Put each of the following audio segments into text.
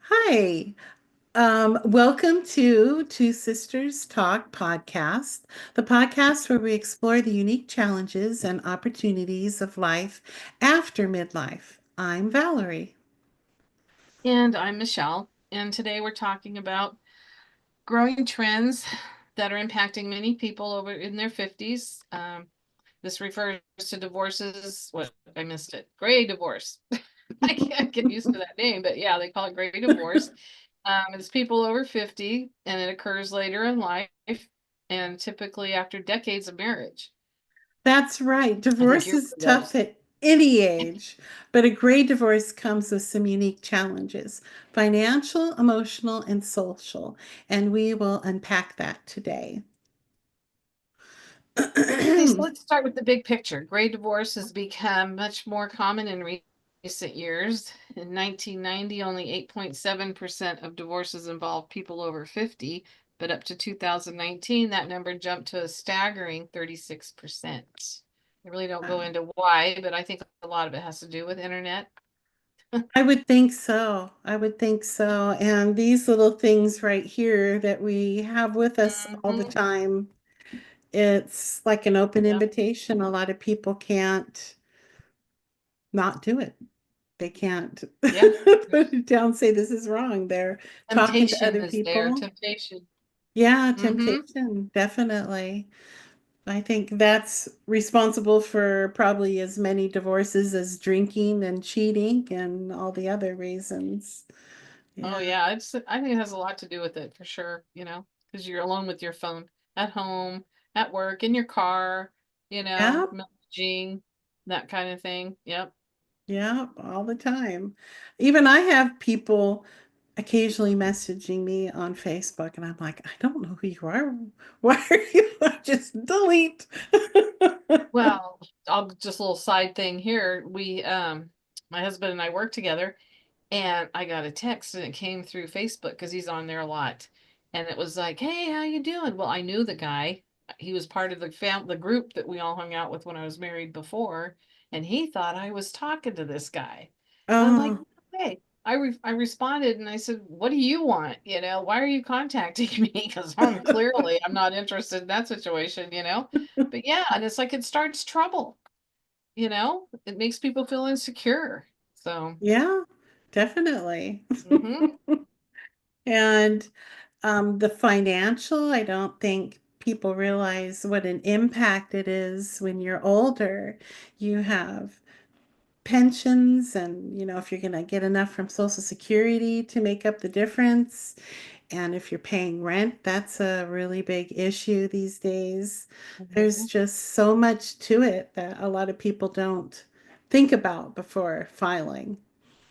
Hi. Welcome to Two Sisters Talk podcast, the podcast where we explore the unique challenges and opportunities of life after midlife. I'm Valerie. And I'm Michelle. And today we're talking about growing trends that are impacting many people over in their 50s. This refers to divorces. What I missed it. Gray divorce. I can't get used to that name, but yeah, they call it gray divorce. It's people over 50 and it occurs later in life and typically after decades of marriage. That's right. I think Divorce you're is one of tough those. at any age, but a gray divorce comes with some unique challenges, financial, emotional, and social. And we will unpack that today. Okay, so let's start with the big picture. Gray divorce has become much more common in recent years. In 1990, only 8.7% of divorces involved people over 50, but up to 2019, that number jumped to a staggering 36%. I really don't go into why, but I think a lot of it has to do with internet. I would think so. I would think so. And these little things right here that we have with us all the Mhm. time, it's like an open Yeah, invitation. A lot of people can't not do it. They can't yeah. put it down, say this is wrong. They're talking to Temptation other is there. people. Temptation. Yeah, Hmm. temptation, definitely. I think that's responsible for probably as many divorces as drinking and cheating and all the other reasons. Oh Yeah. yeah, I think it has a lot to do with it for sure, because you're alone with your phone at home, at work, in your car, Yeah. messaging, that kind of thing. Yep. Yeah, all the time. Even I have people occasionally messaging me on Facebook, and I'm like, I don't know who you are. Why are you? Just delete. Well, I'll just a little side thing here. My husband and I work together, and I got a text and it came through Facebook because he's on there a lot. And it was like, "Hey, how you doing?" Well, I knew the guy. He was part of the group that we all hung out with when I was married before, and he thought I was talking to this guy. And I'm like, Oh, "Hey." I responded and I said, "What do you want? Why are you contacting me? Because I'm not interested in that situation." But yeah, and it's like it starts trouble. It makes people feel insecure. So, yeah, definitely. mhm. And the financial, I don't think people realize what an impact it is when you're older. You have pensions, and if you're going to get enough from Social Security to make up the difference, and if you're paying rent, that's a really big issue these days. There's Mhm. just so much to it that a lot of people don't think about before filing.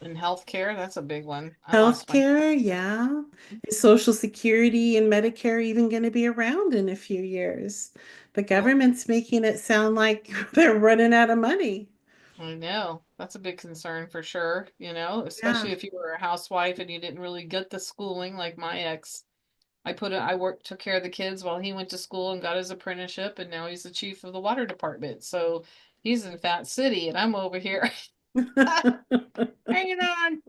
And healthcare, that's a big one. I lost my Healthcare, yeah. Is Social Security and Medicare even going to be around in a few years? The Nope. government's making it sound like they're running out of money. I know. That's a big concern for sure, Yeah. especially if you were a housewife and you didn't really get the schooling like my ex. I worked, took care of the kids while he went to school and got his apprenticeship, and now he's the chief of the water department. So he's in Fat City, and I'm over here hanging on.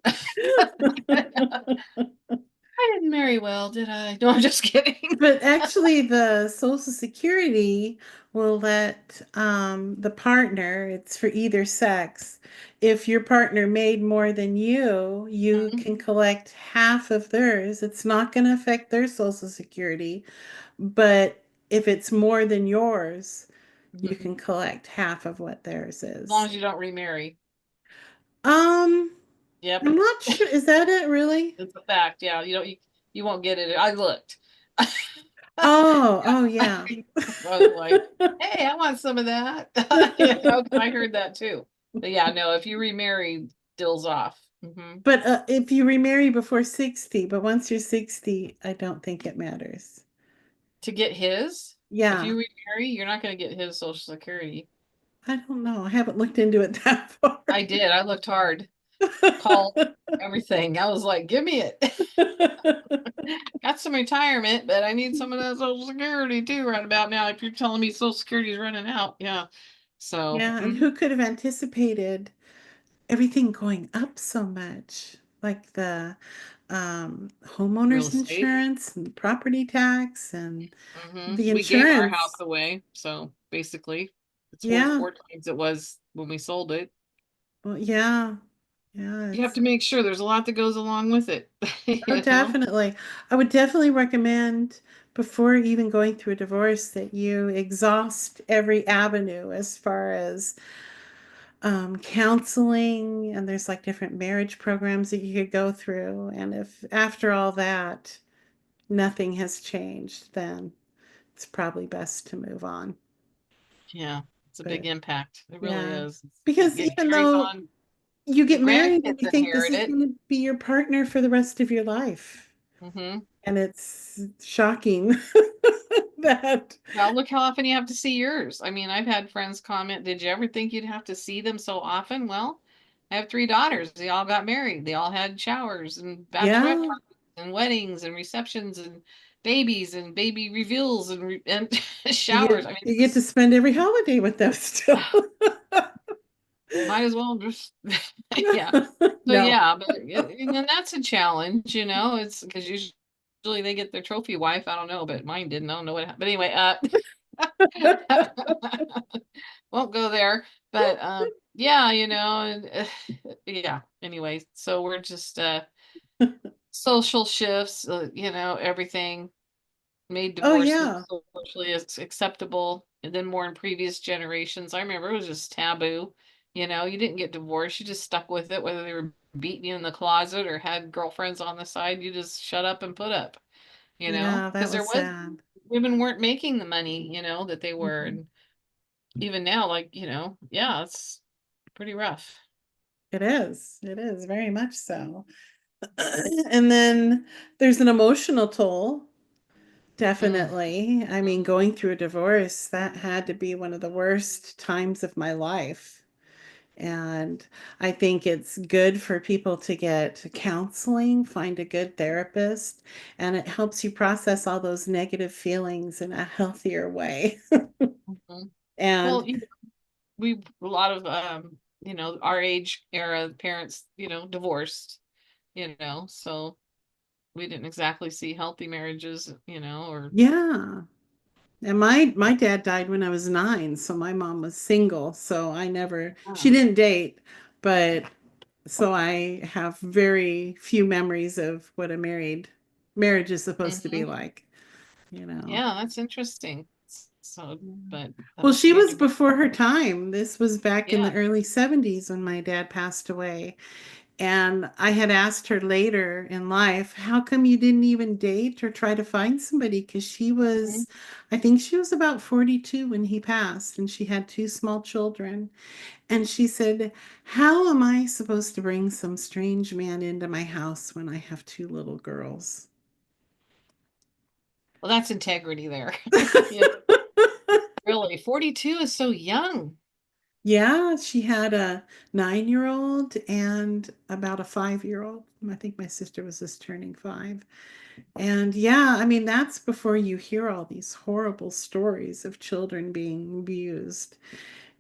I didn't marry well, did I? No, I'm just kidding. But actually, the Social Security will let the partner, it's for either sex. If your partner made more than you Mhm. can collect half of theirs. It's not going to affect their Social Security, but if it's more than yours, you Mhm. can collect half of what theirs As long is. as you don't remarry. Um, Yep. I'm not sure. Is that it really? It's a fact. Yeah, you won't get it. I looked. Oh, Yeah. oh yeah. I was like, hey, I want some of that. I heard that too. But yeah, no, if you remarry, deal's off. But if you remarry before 60, but once you're 60, I don't think it matters. To get his, if Yeah, you remarry, you're not going to get his Social Security. I don't know. I haven't looked into it that far. I did. I looked hard, called everything. I was like, give me it. Got some retirement, but I need some of that Social Security too, right about now. If you're telling me Social Security is running out, yeah. So, Yeah, and who could have anticipated everything going up so much? like the Real homeowners estate. insurance and property tax and the We gave our house insurance. away, so basically it's worth Yeah. 4 times it was when we sold it. Well, yeah. Yeah, You have it's to make sure there's a lot that goes along with it, oh, you know? definitely. I would definitely recommend before even going through a divorce that you exhaust every avenue as far as counseling, and there's like different marriage programs that you could go through. And if after all that, nothing has changed, then it's probably best to move on. Yeah, it's a big But impact. It really yeah, is. because It even carries though on. you Your get married and grandkids you think this inherit is it. going to be your partner for the rest of your life, Hmm. and it's shocking that, Well, look how often you have to see yours. I mean, I've had friends comment, "Did you ever think you'd have to see them so often?" Well, I have 3 daughters. They all got married. They all had showers and bachelorette yeah, parties and weddings and receptions and babies and baby reveals and showers. I mean, you get to spend every holiday with them still. might as well just yeah. So No. yeah, but and then that's a challenge, It's because usually they get their trophy wife. I don't know, but mine didn't. I don't know what happened. But anyway, won't go there. But yeah, and, yeah. Anyway, so we're just social shifts. Everything made Oh divorce look yeah. socially acceptable, and then more in previous generations. I remember it was just taboo. You didn't get divorced; you just stuck with it, whether they were beating you in the closet or had girlfriends on the side. You just shut up and put up. Yeah, that Because there was was sad. women weren't making the money, that they were, Mhm. and even now, like yeah, it's pretty rough. It is. It is very much so. And then there's an emotional toll, Mm, definitely. I mean, going through a divorce, that had to be one of the worst times of my life. And I think it's good for people to get counseling, find a good therapist, and it helps you process all those negative feelings in a healthier way. mhm. And Well, we a lot of our age era parents, divorced, so we didn't exactly see healthy marriages, or yeah, and my dad died when I was 9, so my mom was single, so she oh, didn't date, but so I have very few memories of what a marriage is supposed to be hmm. like, you know. Yeah, that's interesting. So, Yeah. but Well, she you had was to go, before her time. This was back in the yeah. early 70s when my dad passed away. And I had asked her later in life, how come you didn't even date or try to find somebody? Because Mhm. I think she was about 42 when he passed, and she had 2 small children. And she said, how am I supposed to bring some strange man into my house when I have 2 little girls? Well, that's integrity there. Yeah, really. 42 is so young. Yeah, she had a 9-year-old and about a 5-year-old. I think my sister was just turning 5. And yeah, I mean, that's before you hear all these horrible stories of children being abused.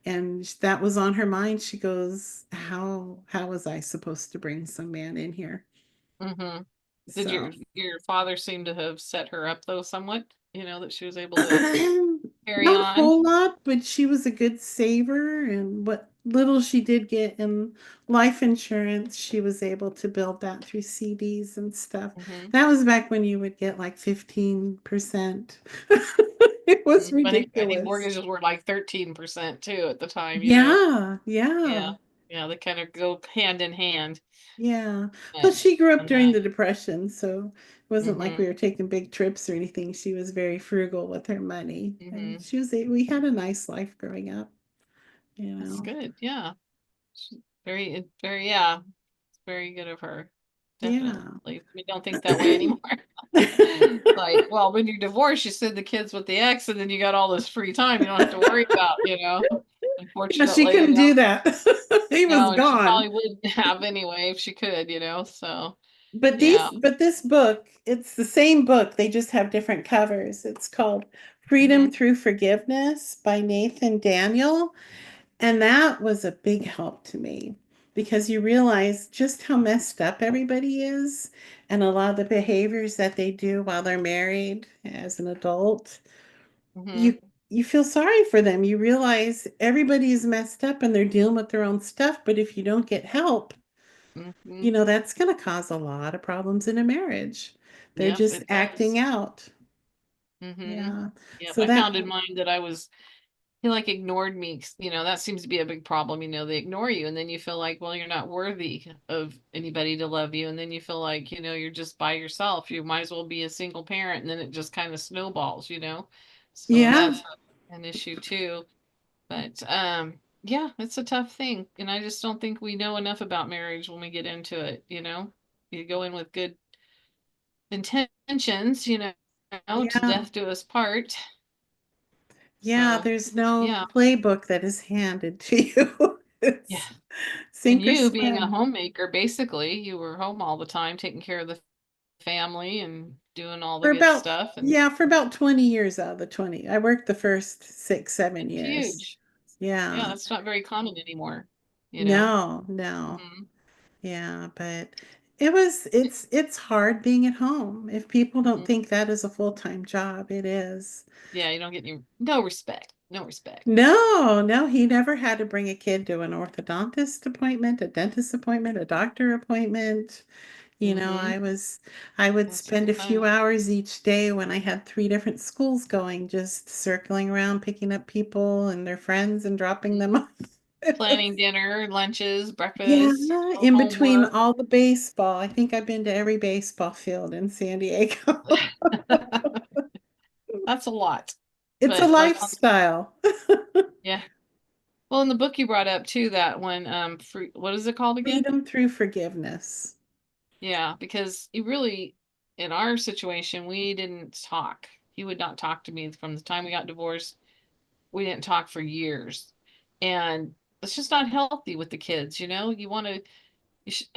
And that was on her mind. She goes, how was I supposed to bring some man in here? Hmm. Did your So your father seem to have set her up though somewhat, that she was able to carry not a on? whole lot, but she was a good saver, and what little she did get in life insurance, she was able to build that through CDs and stuff. Hmm. That was back when you would get like 15%. It was I think ridiculous. mortgages were like 13% too at the time. Yeah, Yeah. yeah. Yeah, they kind of go hand in hand. Yeah. But Plus, she grew up on during that. the Depression, so it wasn't like we Hmm. were taking big trips or anything. She was very frugal with her money, and Hmm. we had a nice life growing up, you That's know. good. Yeah. Very, yeah. It's very good of her. Yeah. Definitely. We don't think that way anymore. Like, well, when you're divorced, you send the kids with the ex, and then you got all this free time you don't have to worry about. Yeah, she Unfortunately, couldn't do that. He was no, and she gone. probably wouldn't have anyway if she could. So yeah. But this book, it's the same book, they just have different covers. It's called Freedom Hmm. Through Forgiveness by Nathan Daniel, and that was a big help to me because you realize just how messed up everybody is and a lot of the behaviors that they do while they're married as an adult. Hmm. You feel sorry for them. You realize everybody is messed up and they're dealing with their own stuff, but if you don't get help, Hmm. that's going to cause a lot of problems in a marriage. They're Yep, just it acting does. out. Hmm. Yeah. Yep, So I that, found in mine that he like ignored me. That seems to be a big problem. They ignore you, and then you feel like, well, you're not worthy of anybody to love you, and then you feel like, you're just by yourself. You might as well be a single parent, and then it just kind of snowballs. So yeah, that's an issue too. But yeah, it's a tough thing, and I just don't think we know enough about marriage when we get into it. You go in with good intentions, to yeah, death do us part. yeah. So There's no yeah, playbook that is handed to you. yeah. It's And sink or you being a swim. homemaker, basically, you were home all the time, taking care of the family and doing all the For good about, stuff, and yeah, for about 20 years out of the 20. I worked the first 6, 7 it's years. huge. Yeah, Yeah. that's not very common anymore, you know. No, no. Hmm. Yeah, but it's hard being at home. If people don't Hmm. think that is a full-time job, it is. Yeah, you don't get any no respect, no respect. No, no, he never had to bring a kid to an orthodontist appointment, a dentist appointment, a doctor appointment. Hmm. I would That's spend pretty a few funny. hours each day when I had 3 different schools going, just circling around, picking up people and their friends and dropping them Mhm. off. It Planning was, dinner, lunches, yeah, breakfast, in between homework. all the baseball. I think I've been to every baseball field in San Diego. That's a lot. It's a But like on lifestyle. yeah. Well, in the book you brought up too, that one free, what is it called again? Freedom through forgiveness. Yeah, because he really, in our situation, we didn't talk. He would not talk to me from the time we got divorced. We didn't talk for years. And it's just not healthy with the kids. You should,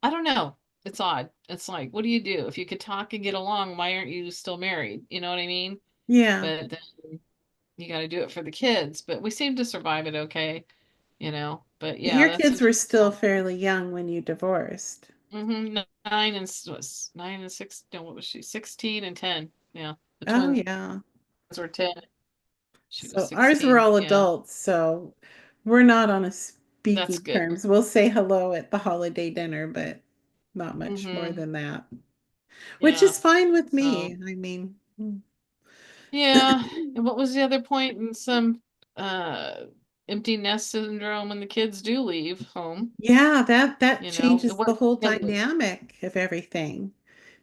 I don't know. It's odd. It's like, what do you do? If you could talk and get along, why aren't you still married? You know what I mean? Yeah. But then you got to do it for the kids. But we seem to survive it okay. But yeah, Your that's a kids were still fairly young when you divorced. hmm was 9 and 6. No, what was she? 16 and 10. Yeah, the Oh, twins yeah. were 10. She was So ours were 16. all Yeah, adults, so we're not on a that's speaking good. terms. We'll say hello at the holiday dinner, but not much more Hmm. than that, which Yeah. is fine with me. So I mean, yeah. And what was the other point? In some uh empty nest syndrome when the kids do leave home. yeah, that changes What the whole and dynamic of everything.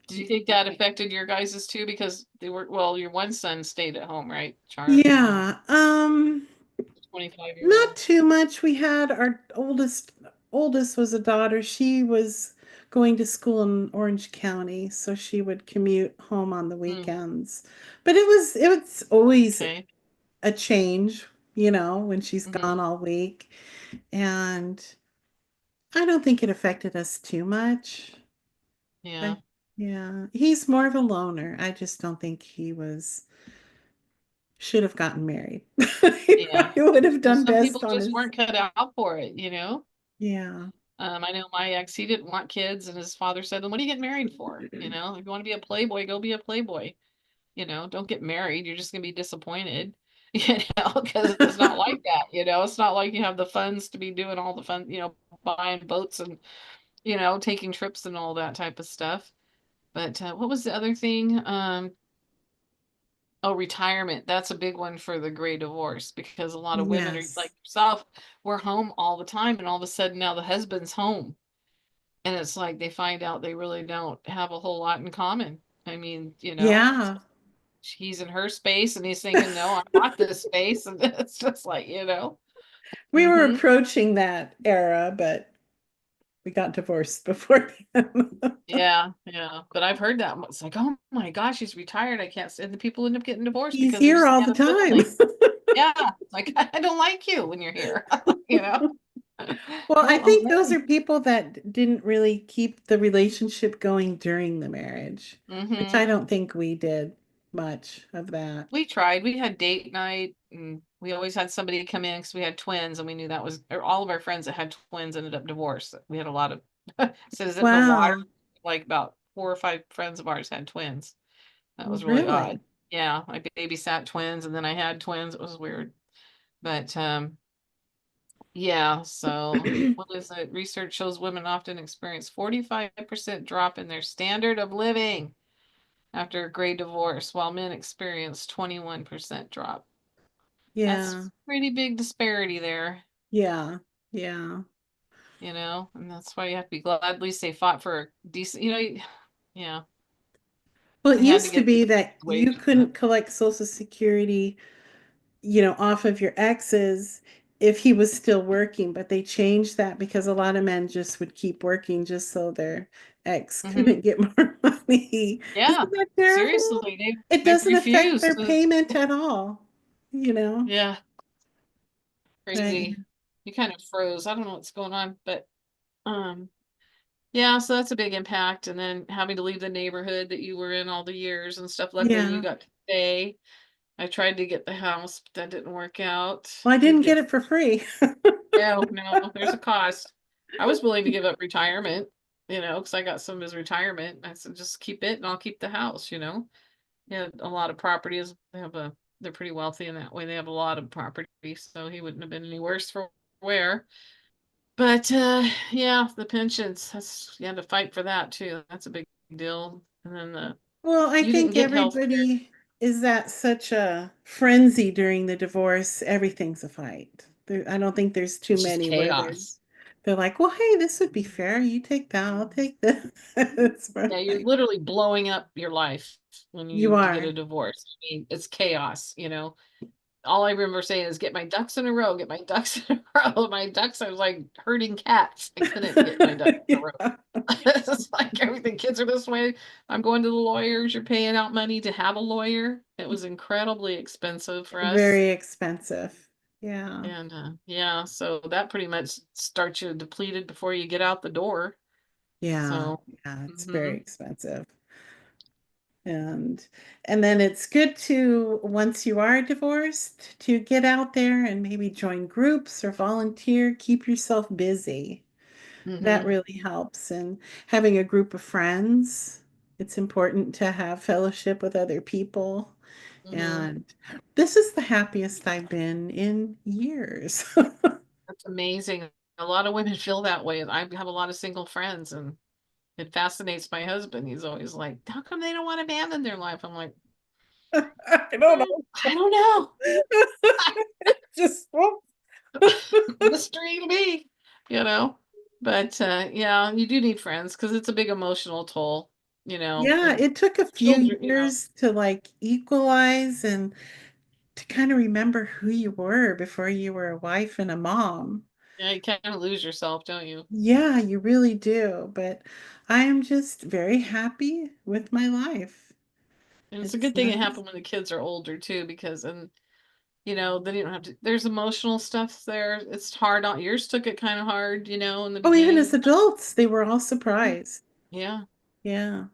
did you think that affected your guys's too? Because your one son stayed at home, right? Charlie, Yeah, 25-year not old. too much. We had our oldest was a daughter. She was going to school in Orange County, so she would commute home on the Hmm. weekends. But it was always Okay. a change, when she's Hmm. gone all week. And I don't think it affected us too much. Yeah. I, yeah, he's more of a loner. I just don't think he should have gotten married. He Yeah. probably would have Well, done some people best on just his. weren't cut out for it. Yeah. I know my ex, he didn't want kids, and his father said, "Then what are you getting married for? If you want to be a playboy, go be a playboy. Don't get married. You're just gonna be disappointed, because it's not like that. It's not like you have the funds to be doing all the fun, buying boats and taking trips and all that type of stuff. But what was the other thing? Oh, retirement. That's a big one for the gray divorce because a lot of women are Yes. like yourself, we're home all the time, and all of a sudden now the husband's home. And it's like they find out they really don't have a whole lot in common. I mean, Yeah. he's in her space and he's thinking, no, I bought this space. And it's just like. We were Hmm. approaching that era, but we got divorced before then. Yeah, yeah. But I've heard that. It's like, oh my gosh, he's retired. I can't stand the people end up getting divorced He's because they here just all the can't time. assimilate. Yeah. Like, I don't like you when you're here. You know? Well, I Well, I'm think glad. those are people that didn't really keep the relationship going during the marriage, which Mm-hmm. I don't think we did. much of that. We tried. We had date night, and we always had somebody come in because we had twins, and we knew that was or all of our friends that had twins ended up divorced. We had a lot of so is it in the water? Wow, Like about 4 or 5 friends of ours had twins. That was really odd. really? Yeah, I babysat twins, and then I had twins. It was weird, but yeah. So what is it? Research shows women often experience 45% drop in their standard of living after a great divorce, while men experience 21% drop. Yeah, That's pretty big disparity there, yeah, yeah. and that's why you have to be glad at least they fought for a decent, yeah, Well, it they had to used to get a be decent that you wage. couldn't collect Social Security, off of your exes if he was still working, but they changed that because a lot of men just would keep working just so their ex Hmm. couldn't get more money. Yeah, Isn't that terrible? seriously, It they doesn't affect refuse their to, payment at all, you know? yeah, But crazy. You kind of froze. I don't know what's going on, but um, yeah, so that's a big impact. And then having to leave the neighborhood that you were in all the years and stuff. Luckily, you yeah. got to stay. I tried to get the house, but that didn't work out. Well, I Didn't didn't get get it for free. No, no, there's a cost. I was willing to give up retirement, because I got some of his retirement. I said, just keep it and I'll keep the house. Yeah, a lot of properties. They're pretty wealthy in that way. They have a lot of property, so he wouldn't have been any worse for wear. But yeah, the pensions, you had to fight for that too. That's a big deal. And then Well, I you didn't think get health care. everybody is at such a frenzy during the divorce. Everything's a fight. I don't think there's too It's just many where chaos. they're like, well, hey, this would be fair. You take that, I'll take this. It's Yeah, you're right. literally blowing up your life when You you get a are divorce. I mean, it's chaos. All I remember saying is get my ducks in a row, get my ducks in a row. My ducks, I was like herding cats. I couldn't get my ducks in a row. Yeah. It's like everything. Kids are this way. I'm going to the lawyers. You're paying out money to have a lawyer. It was incredibly expensive for us. Very expensive. Yeah. And yeah, so that pretty much starts you depleted before you get out the door. Yeah. So, Yeah. It's very hmm expensive. And and then it's good to, once you are divorced, to get out there and maybe join groups or volunteer, keep yourself busy. That hmm really helps. And having a group of friends, it's important to have fellowship with other people. hmm And this is the happiest I've been in years. That's amazing. A lot of women feel that way. I have a lot of single friends, and it fascinates my husband. He's always like, "How come they don't want a man in their life?" I'm like, I don't know. I don't know. Just, well, Mystery to me, you know. But yeah, you do need friends because it's a big emotional toll, yeah, and it took a few children. years to like equalize and to kind of remember who you were before you were a wife and a mom. Yeah, you kind of lose yourself, don't you? Yeah, you really do. But I am just very happy with my life. And it's a It's good thing it nice. happened when the kids are older too, because then you don't have to. There's emotional stuff there. It's hard on yours. Took it kind of hard, in the Oh, even beginning. as adults, they were all Mhm. surprised. Yeah. Yeah,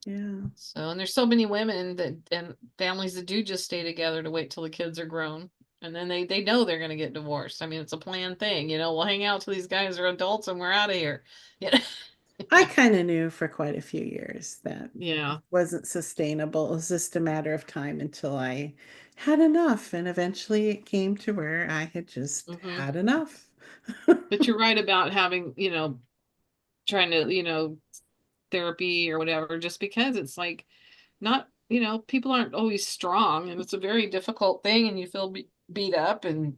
yeah. So, and there's so many women that and families that do just stay together to wait till the kids are grown. And then they know they're going to get divorced. I mean, it's a planned thing. We'll hang out till these guys are adults and we're out of here. Yeah. I kind of knew for quite a few years that Yeah. wasn't sustainable. It was just a matter of time until I had enough. And eventually it came to where I had just Hmm. had enough. But you're right about having, trying to, therapy or whatever, just because it's like not, people aren't always strong and it's a very difficult thing and you feel beat up and,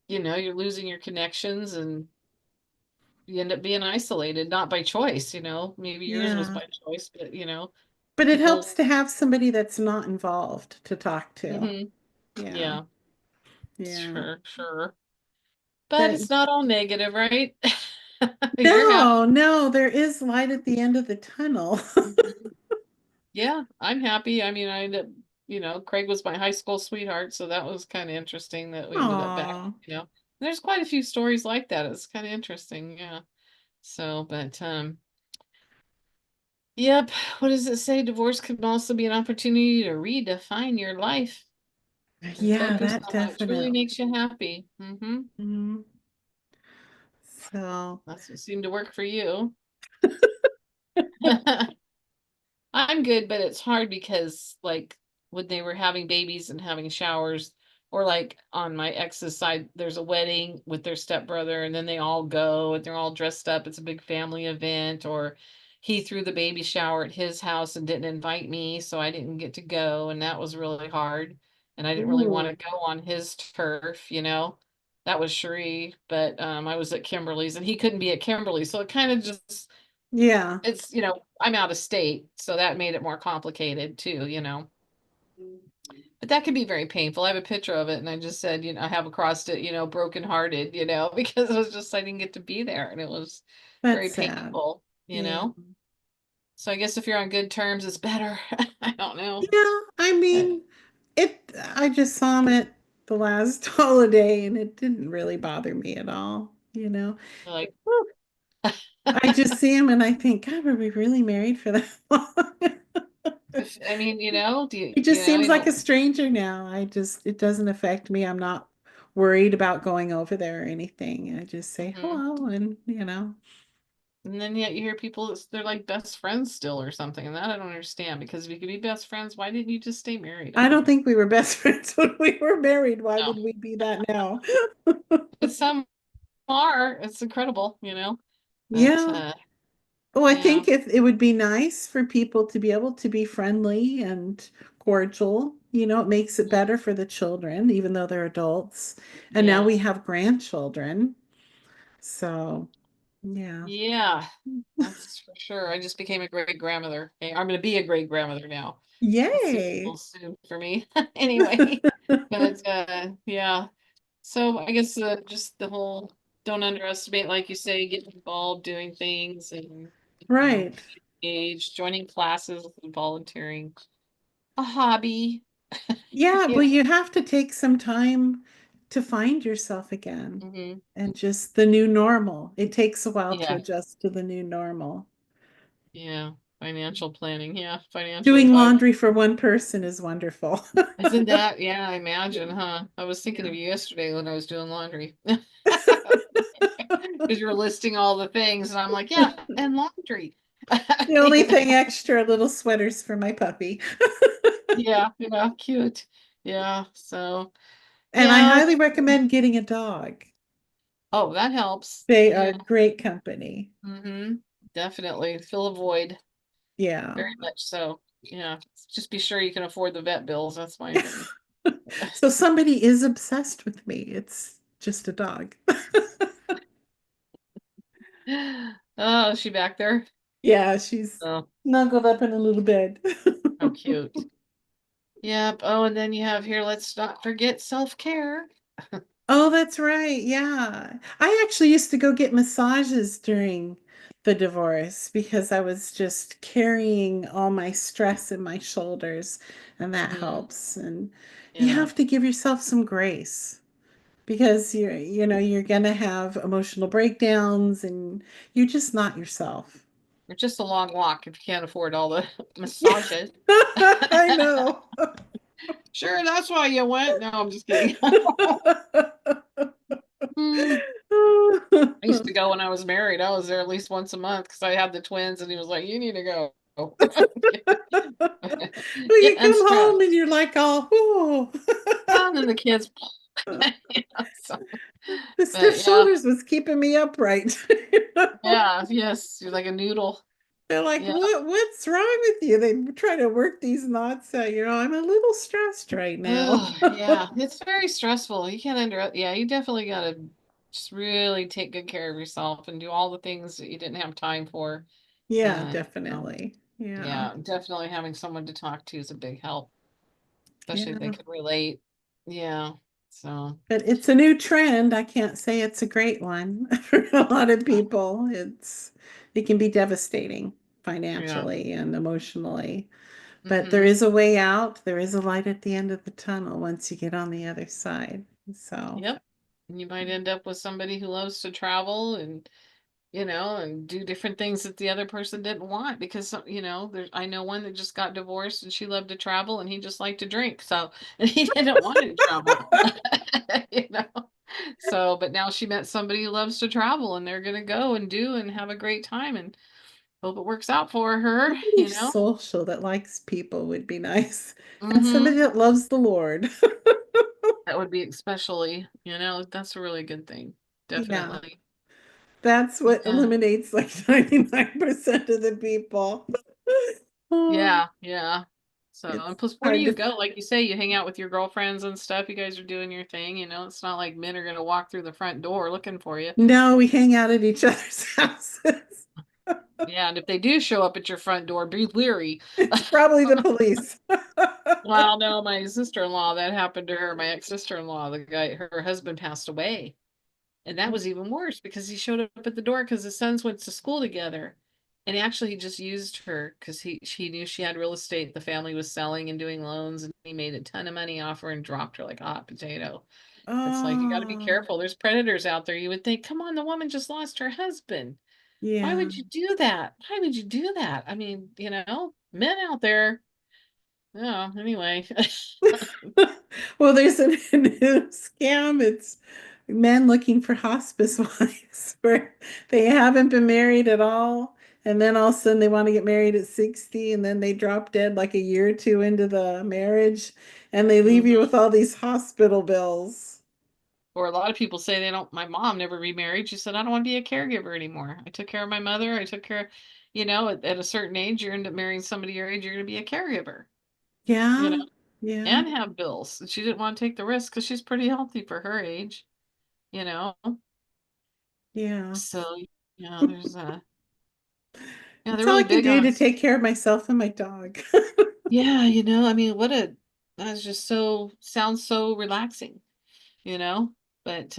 you're losing your connections and you end up being isolated, not by choice. Maybe yours was Yeah. by choice, but, But it helps people, to have somebody that's not involved to talk to. hmm Yeah. yeah, Yeah. sure, sure. But But it's not all negative, right? You're no, happy. no, there is light at the end of the tunnel. Mhm. Yeah, I'm happy. I mean, I ended up, Craig was my high school sweetheart, so that was kind of interesting that we ended up back. There's quite a few stories like that. It's kind of interesting, yeah. So, but Yep. What does it say? Divorce can also be an opportunity to redefine your life and Yeah, focus that on what truly definitely. makes you happy. Mhm. So, That's what seemed to work for you. I'm good, but it's hard because like when they were having babies and having showers, or like on my ex's side, there's a wedding with their stepbrother, and then they all go and they're all dressed up. It's a big family event, or he threw the baby shower at his house and didn't invite me, so I didn't get to go, and that was really hard. And I didn't really want ooh, to go on his turf, you know. That was Cherie, but I was at Kimberly's and he couldn't be at Kimberly's, so it kind of just yeah. it's, I'm out of state, so that made it more complicated too, But that can be very painful. I have a picture of it and I just said, I have across it, brokenhearted, because it was just I didn't get to be there and it was That's very sad. Yeah. painful. So I guess if you're on good terms, it's better. I don't know. Yeah, I Uh, mean, I just saw him at the last holiday and it didn't really bother me at all, you know. like, whew. I just see him and I think, God, were we really married for that long? I mean, do He just seems you like a don't. stranger now. It doesn't affect me. I'm not worried about going over there or anything. I just say Mhm. hello and. And then yet you hear people, they're like best friends still or something, and that I don't understand because if you could be best friends, why didn't you just stay married? I I don't don't know. think we were best friends when we were married. Why No, would we be that now? but some are. It's incredible. But Yeah. Oh, I yeah, think if it would be nice for people to be able to be friendly and cordial. It makes it better for the children, even though they're adults. And now yeah, we have grandchildren. So, yeah. yeah. That's for sure. I just became a great grandmother. Hey, I'm going to be a great grandmother now. That seems a Yay. little soon for me, anyway. But yeah. So I guess just the whole don't underestimate, like you say, getting involved, doing things, and you know, Right. age, joining classes, volunteering, a hobby. Yeah, You well, know. you have to take some time to find yourself again hmm and just the new normal. It takes a while to Yeah, adjust to the new normal. yeah. Financial planning. Yeah, financial Doing advice. laundry for one person is wonderful. Isn't that? Yeah, I imagine, huh? I was thinking of you yesterday when I was doing laundry. Because you're listing all the things, and I'm like, yeah, and laundry. The only thing extra, little sweaters for my puppy. Yeah, yeah, cute. Yeah, so And I yeah. highly recommend getting a dog. Oh, that helps. They Yeah. are great company. Definitely fill a void. Yeah. Very much so. Yeah. Just be sure you can afford the vet bills. That's my thing. So somebody is obsessed with me. It's just a dog. Oh, is she back there? Yeah, she's Oh, snuggled up in a little bed. how cute. Yep. Oh, and then you have here, let's not forget self-care. Oh, that's right. Yeah. I actually used to go get massages during the divorce because I was just carrying all my stress in my shoulders, and that hmm helps. And you Yeah. have to give yourself some grace because you're gonna have emotional breakdowns and you're just not yourself. Or just a long walk if you can't afford all the massages. I know. Sure, that's why you went. No, I'm just kidding. Hmm. I used to go when I was married. I was there at least once a month because I had the twins, and he was like, "You need to go." Well, Yeah, you and come home and stress. you're like, oh, And then the kids. So, the stiff but yeah, shoulders was keeping me upright. yeah, yes, you're like a noodle. They're like, Yeah. what's wrong with you? They try to work these knots out. I'm a little stressed right now. Oh, yeah, it's very stressful. You can't yeah, you definitely gotta just really take good care of yourself and do all the things that you didn't have time for. Yeah, And definitely. Yeah. yeah, definitely having someone to talk to is a big help, especially if they Yeah. could relate. Yeah. So, But it's a new trend. I can't say it's a great one for a lot of people. It can be devastating yeah. financially and emotionally. But there hmm is a way out. There is a light at the end of the tunnel once you get on the other side. So, Yep. And you might end up with somebody who loves to travel and and do different things that the other person didn't want because I know one that just got divorced and she loved to travel and he just liked to drink. So and he didn't want to travel. you know. So, but now she met somebody who loves to travel and they're gonna go and do and have a great time and hope it works out for Somebody her. social that likes people would be nice. And somebody Mm-hmm. that loves the Lord. That would be that's a really good thing. Yeah, Definitely. that's what Yeah. eliminates like 99% of the people. Oh, Yeah, yeah. So, it's and plus, where do hard you to, go? Like you say, you hang out with your girlfriends and stuff. You guys are doing your thing. It's not like men are going to walk through the front door looking for you. no, we hang out at each other's houses. Yeah, and if they do show up at your front door, be leery. It's probably the police. Well, no, my sister-in-law, that happened to her. My ex-sister-in-law, the guy, her husband passed away. And that was even worse because he showed up at the door because the sons went to school together. And actually, he just used her because she knew she had real estate. The family was selling and doing loans, and he made a ton of money off her and dropped her like a hot potato. It's like you got to be Oh, careful. There's predators out there. You would think, come on, the woman just lost her husband. Why yeah. would you do that? Why would you do that? I mean, men out there. Oh, anyway. Well, there's a new scam. It's men looking for hospice wives where they haven't been married at all. And then all of a sudden they want to get married at 60 and then they drop dead like a year or two into the marriage and they leave you Mhm. with all these hospital bills. Or a lot of people say they don't. My mom never remarried. She said, I don't want to be a caregiver anymore. I took care of my mother. I took care, at a certain age, you end up marrying somebody your age, you're going to be a caregiver, you know, Yeah, yeah, and have bills. And she didn't want to take the risk because she's pretty healthy for her age, you know. yeah. So, they're It's all I really can big do on, to take care of myself and my dog. yeah, I mean, that's just sounds so relaxing, you know, but,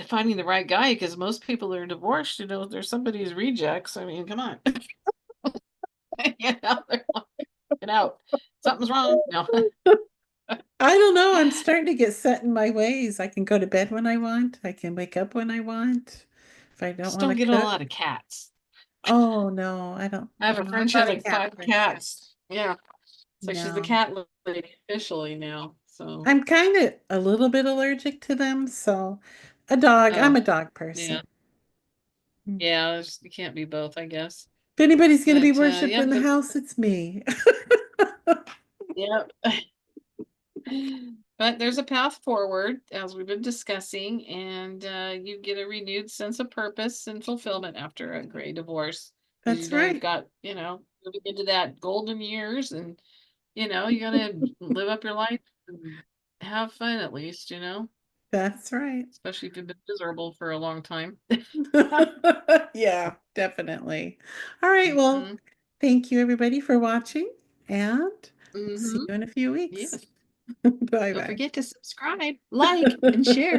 finding the right guy because most people that are divorced, there's somebody's rejects. I mean, come on. They're like, get out. Something's wrong. No, I don't know. I'm starting to get set in my ways. I can go to bed when I want. I can wake up when I want. If I don't just want to don't get a cook. lot of cats. Oh no, I don't. I have a No, I'm friend, she has not a like cat five person. cats. Yeah. So she's the No. cat lady officially now. So, I'm kind of a little bit allergic to them, so a dog. I'm oh, a dog yeah. person. If Yeah, you can't be both, I guess. anybody's going to be But, worshipped yeah, in the but, house, it's me. yeah. But there's a path forward, as we've been discussing, and you get a renewed sense of purpose and fulfillment after a great divorce. Because That's you've right. got, moving into that golden years, and you gotta live up your life and have fun at least, That's right. especially if you've been miserable for a long time. Yeah, definitely. All right. Well, Hmm. thank you everybody for watching and see Hmm. you in a few weeks. Yes. Bye Don't bye. forget to subscribe, like, and share.